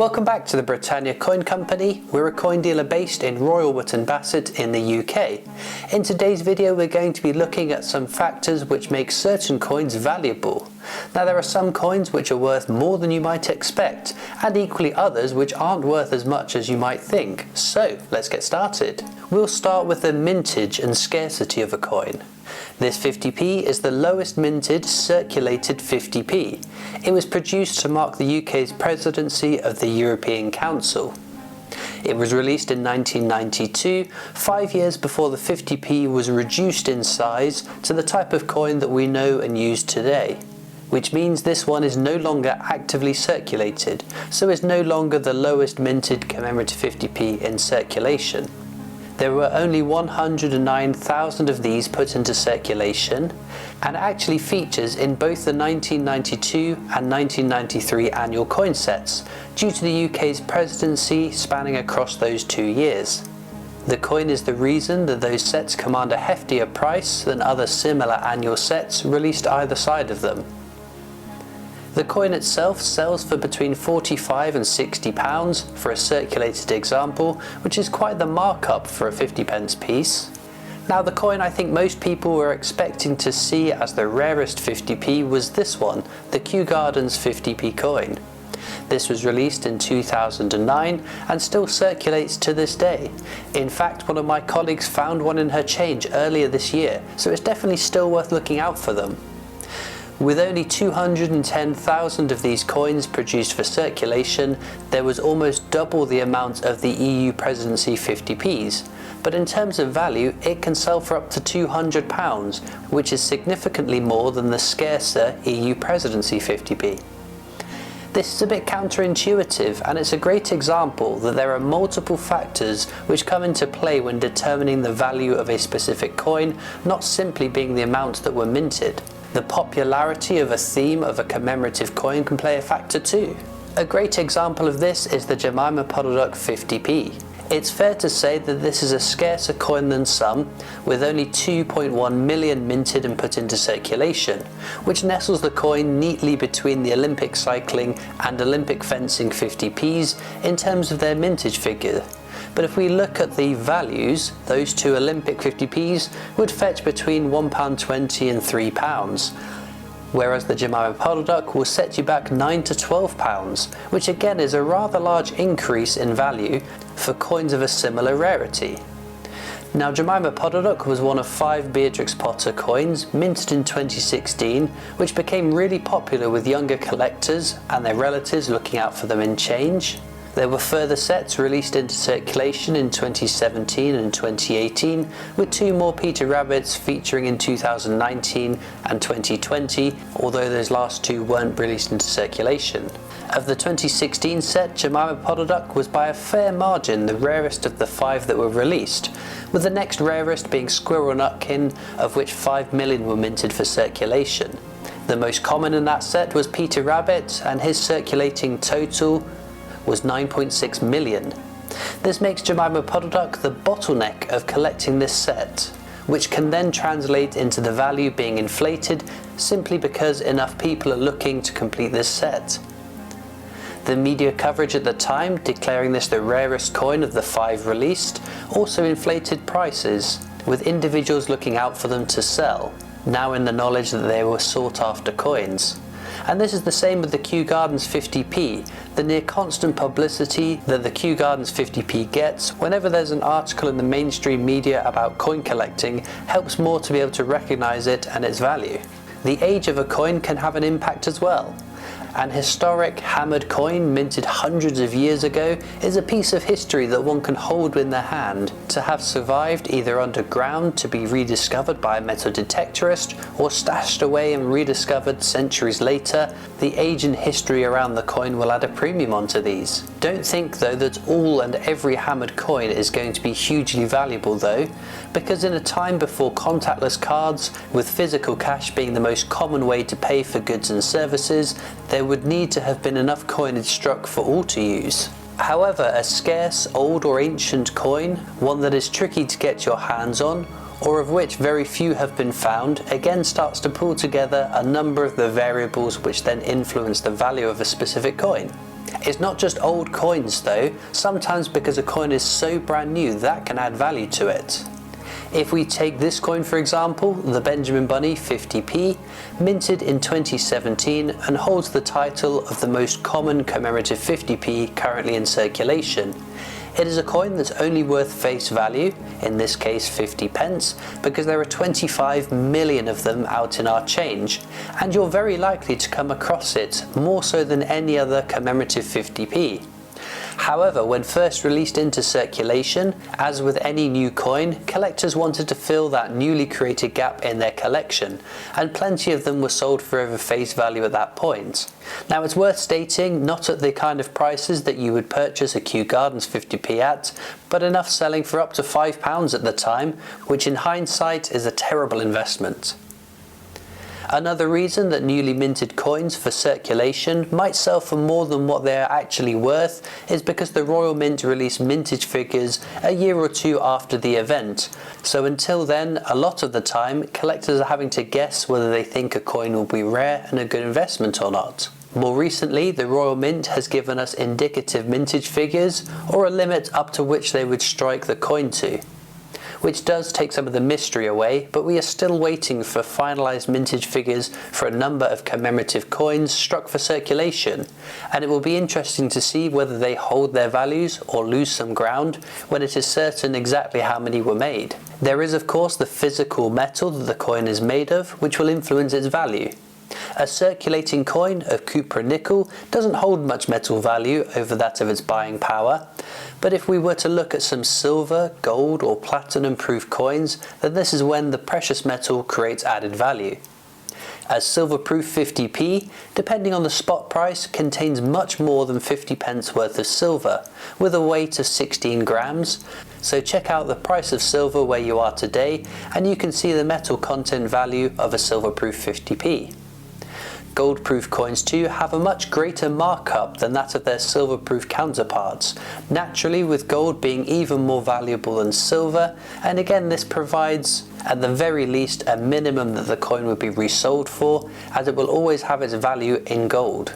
Welcome back to the Britannia Coin Company. We're a coin dealer based in Royal Wootton Bassett in the UK. In today's video we're going to be looking at some factors which make certain coins valuable. Now there are some coins which are worth more than you might expect, and equally others which aren't worth as much as you might think. So let's get started. We'll start with the mintage and scarcity of a coin. This 50p is the lowest minted circulated 50p. It was produced to mark the UK's presidency of the European Council. It was released in 1992, 5 years before the 50p was reduced in size to the type of coin that we know and use today, which means this one is no longer actively circulated, so is no longer the lowest minted commemorative 50p in circulation. There were only 109,000 of these put into circulation, and actually features in both the 1992 and 1993 annual coin sets, due to the UK's presidency spanning across those 2 years. The coin is the reason that those sets command a heftier price than other similar annual sets released either side of them. The coin itself sells for between £45 and £60 for a circulated example, which is quite the markup for a 50p piece. Now the coin I think most people were expecting to see as the rarest 50p was this one, the Kew Gardens 50p coin. This was released in 2009 and still circulates to this day. In fact, one of my colleagues found one in her change earlier this year, so it's definitely still worth looking out for them. With only 210,000 of these coins produced for circulation, there was almost double the amount of the EU presidency 50p's, but in terms of value it can sell for up to £200, which is significantly more than the scarcer EU presidency 50p. This is a bit counterintuitive, and it's a great example that there are multiple factors which come into play when determining the value of a specific coin, not simply being the amount that were minted. The popularity of a theme of a commemorative coin can play a factor too. A great example of this is the Jemima Puddle Duck 50p. It's fair to say that this is a scarcer coin than some, with only 2.1 million minted and put into circulation, which nestles the coin neatly between the Olympic cycling and Olympic fencing 50p's in terms of their mintage figure. But if we look at the values, those two Olympic 50p's would fetch between £1.20 and £3, whereas the Jemima Puddle Duck will set you back £9 to £12, which again is a rather large increase in value for coins of a similar rarity. Now Jemima Puddle Duck was one of 5 Beatrix Potter coins minted in 2016, which became really popular with younger collectors and their relatives looking out for them in change. There were further sets released into circulation in 2017 and 2018, with 2 more Peter Rabbits featuring in 2019 and 2020, although those last 2 weren't released into circulation. Of the 2016 set, Jemima Puddle Duck was by a fair margin the rarest of the 5 that were released, with the next rarest being Squirrel Nutkin, of which 5 million were minted for circulation. The most common in that set was Peter Rabbit, and his circulating total was 9.6 million. This makes Jemima Puddle Duck the bottleneck of collecting this set, which can then translate into the value being inflated simply because enough people are looking to complete this set. The media coverage at the time, declaring this the rarest coin of the 5 released, also inflated prices, with individuals looking out for them to sell, now in the knowledge that they were sought after coins. And this is the same with the Kew Gardens 50p. The near constant publicity that the Kew Gardens 50p gets whenever there's an article in the mainstream media about coin collecting helps more to be able to recognise it and its value. The age of a coin can have an impact as well. An historic hammered coin minted hundreds of years ago is a piece of history that one can hold in their hand. To have survived either underground to be rediscovered by a metal detectorist or stashed away and rediscovered centuries later, the age and history around the coin will add a premium onto these. Don't think though that all and every hammered coin is going to be hugely valuable though, because in a time before contactless cards, with physical cash being the most common way to pay for goods and services, there would need to have been enough coinage struck for all to use. However, a scarce, old or ancient coin, one that is tricky to get your hands on, or of which very few have been found, again starts to pull together a number of the variables which then influence the value of a specific coin. It's not just old coins though, sometimes because a coin is so brand new that can add value to it. If we take this coin for example, the Benjamin Bunny 50p, minted in 2017 and holds the title of the most common commemorative 50p currently in circulation. It is a coin that's only worth face value, in this case 50 pence, because there are 25 million of them out in our change, and you're very likely to come across it, more so than any other commemorative 50p. However, when first released into circulation, as with any new coin, collectors wanted to fill that newly created gap in their collection, and plenty of them were sold for over face value at that point. Now it's worth stating, not at the kind of prices that you would purchase a Kew Gardens 50p at, but enough selling for up to £5 at the time, which in hindsight is a terrible investment. Another reason that newly minted coins for circulation might sell for more than what they are actually worth is because the Royal Mint released mintage figures a year or two after the event, so until then, a lot of the time, collectors are having to guess whether they think a coin will be rare and a good investment or not. More recently, the Royal Mint has given us indicative mintage figures, or a limit up to which they would strike the coin to, which does take some of the mystery away, but we are still waiting for finalised mintage figures for a number of commemorative coins struck for circulation, and it will be interesting to see whether they hold their values or lose some ground when it is certain exactly how many were made. There is of course the physical metal that the coin is made of, which will influence its value. A circulating coin of cupra nickel doesn't hold much metal value over that of its buying power, but if we were to look at some silver, gold or platinum proof coins, then this is when the precious metal creates added value. A silver proof 50p, depending on the spot price, contains much more than 50 pence worth of silver, with a weight of 16 grams, so check out the price of silver where you are today and you can see the metal content value of a silver proof 50p. Gold proof coins too have a much greater markup than that of their silver proof counterparts, naturally with gold being even more valuable than silver, and again this provides at the very least a minimum that the coin would be resold for, as it will always have its value in gold.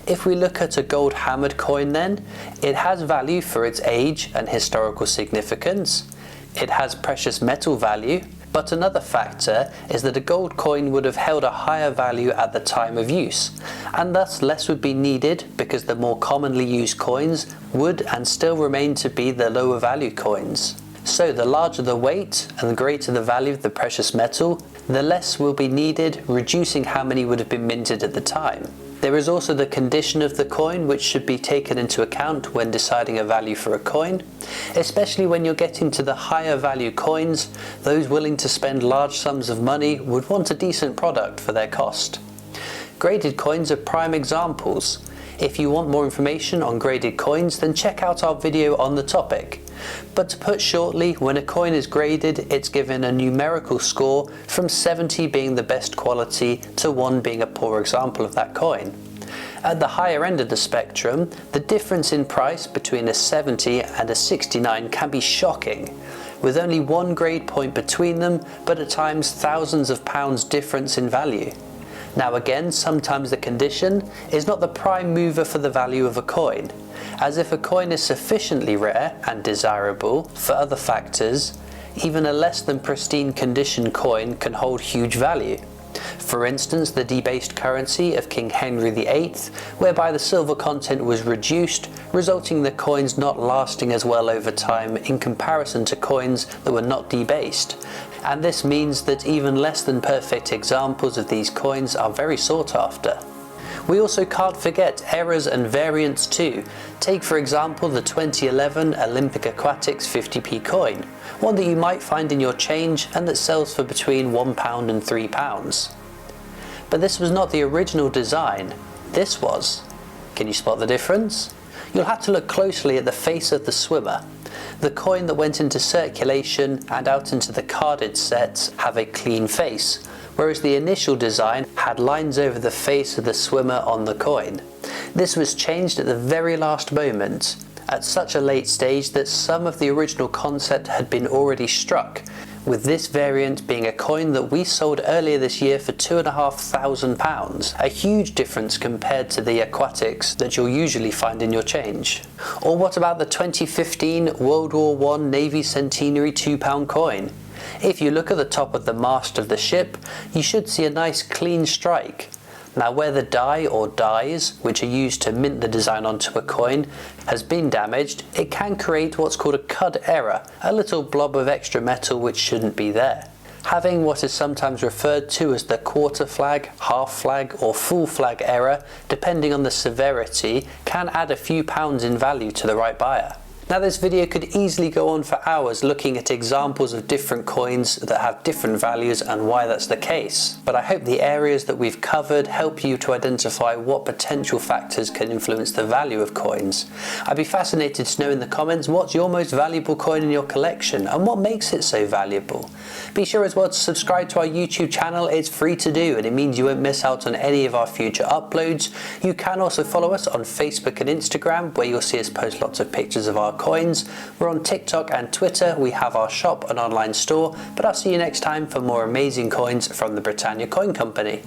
If we look at a gold hammered coin then, it has value for its age and historical significance, it has precious metal value, but another factor is that a gold coin would have held a higher value at the time of use, and thus less would be needed because the more commonly used coins would and still remain to be the lower value coins. So the larger the weight and the greater the value of the precious metal, the less will be needed, reducing how many would have been minted at the time. There is also the condition of the coin, which should be taken into account when deciding a value for a coin, especially when you're getting to the higher value coins. Those willing to spend large sums of money would want a decent product for their cost. Graded coins are prime examples. If you want more information on graded coins, then check out our video on the topic. But to put shortly, when a coin is graded, it's given a numerical score from 70 being the best quality to 1 being a poor example of that coin. At the higher end of the spectrum, the difference in price between a 70 and a 69 can be shocking, with only one grade point between them, but at times thousands of pounds difference in value. Now again, sometimes the condition is not the prime mover for the value of a coin, as if a coin is sufficiently rare and desirable for other factors, even a less than pristine condition coin can hold huge value. For instance, the debased currency of King Henry VIII, whereby the silver content was reduced, resulting in the coins not lasting as well over time in comparison to coins that were not debased. And this means that even less than perfect examples of these coins are very sought after. We also can't forget errors and variants too. Take for example the 2011 Olympic Aquatics 50p coin, one that you might find in your change and that sells for between £1 and £3. But this was not the original design, this was. Can you spot the difference? You'll have to look closely at the face of the swimmer. The coin that went into circulation and out into the carded sets have a clean face, whereas the initial design had lines over the face of the swimmer on the coin. This was changed at the very last moment, at such a late stage that some of the original concept had been already struck, with this variant being a coin that we sold earlier this year for £2,500, a huge difference compared to the aquatics that you'll usually find in your change. Or what about the 2015 World War I Navy Centenary £2 coin? If you look at the top of the mast of the ship, you should see a nice clean strike. Now where the die or dies, which are used to mint the design onto a coin, has been damaged, it can create what's called a cud error, a little blob of extra metal which shouldn't be there. Having what is sometimes referred to as the quarter flag, half flag or full flag error, depending on the severity, can add a few pounds in value to the right buyer. Now this video could easily go on for hours looking at examples of different coins that have different values and why that's the case. But I hope the areas that we've covered help you to identify what potential factors can influence the value of coins. I'd be fascinated to know in the comments what's your most valuable coin in your collection and what makes it so valuable. Be sure as well to subscribe to our YouTube channel. It's free to do and it means you won't miss out on any of our future uploads. You can also follow us on Facebook and Instagram where you'll see us post lots of pictures of our coins. We're on TikTok and Twitter. We have our shop and online store, but I'll see you next time for more amazing coins from the Britannia Coin Company.